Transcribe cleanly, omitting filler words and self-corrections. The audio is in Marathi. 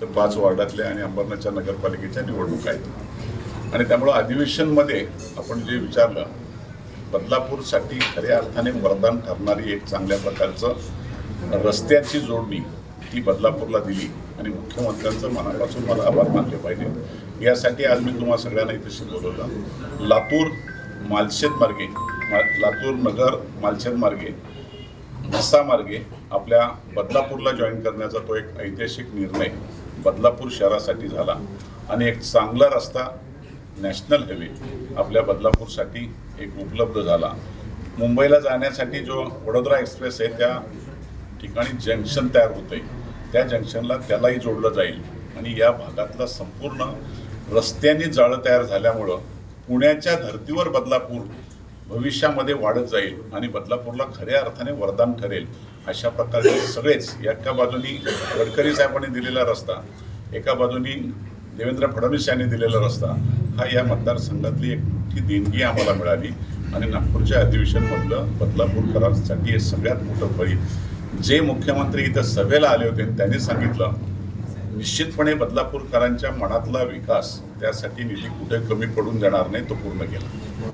तर 5 वार्डातल्या आणि अंबरनाथच्या नगरपालिकेच्या निवडणुका आहेत आणि त्यामुळे अधिवेशनमध्ये आपण जे विचारलं, बदलापूरसाठी खऱ्या अर्थाने वरदान ठरणारी एक चांगल्या प्रकारचं रस्त्याची जोडणी ती बदलापूरला दिली आणि मुख्यमंत्र्यांचं मनापासून मला आभार मानले पाहिजे। यासाठी आज मी तुम्हा सगळ्यांना इथे बोलवलं। लातूर मालशेत मार्गे, लातूर नगर मालशेत मार्गे, म्हसा मार्गे आपल्या बदलापूरला जॉईन करण्याचा तो एक ऐतिहासिक निर्णय बदलापूर शहरासाठी झाला आणि एक चांगला रस्ता नॅशनल हायवे आपल्या बदलापूरसाठी एक उपलब्ध झाला। मुंबईला जाण्यासाठी जो वडोदरा एक्सप्रेस आहे त्या ठिकाणी जंक्शन तयार होते, त्या जंक्शनला त्यालाही जोडलं जाईल आणि या भागातला संपूर्ण रस्त्यांनी जाळं तयार झाल्यामुळं पुण्याच्या धर्तीवर बदलापूर भविष्यामध्ये वाढत जाईल आणि बदलापूरला खऱ्या अर्थाने वरदान ठरेल। अशा प्रकारचे सगळेच, एका बाजूनी गडकरी साहेबांनी दिलेला रस्ता, एका बाजूनी देवेंद्र फडणवीस यांनी दिलेला रस्ता, हा या मतदारसंघातली एक मोठी देणगी आम्हाला मिळाली आणि नागपूरच्या अधिवेशनमधलं बदलापूरकरांसाठी हे सगळ्यात मोठं फळीत। जे मुख्यमंत्री इथं सभेला आले होते त्यांनी सांगितलं निश्चितपणे बदलापूरकरांच्या मनातला विकास त्यासाठी निधी कुठे कमी पडून जाणार नाही, तो पूर्ण केला।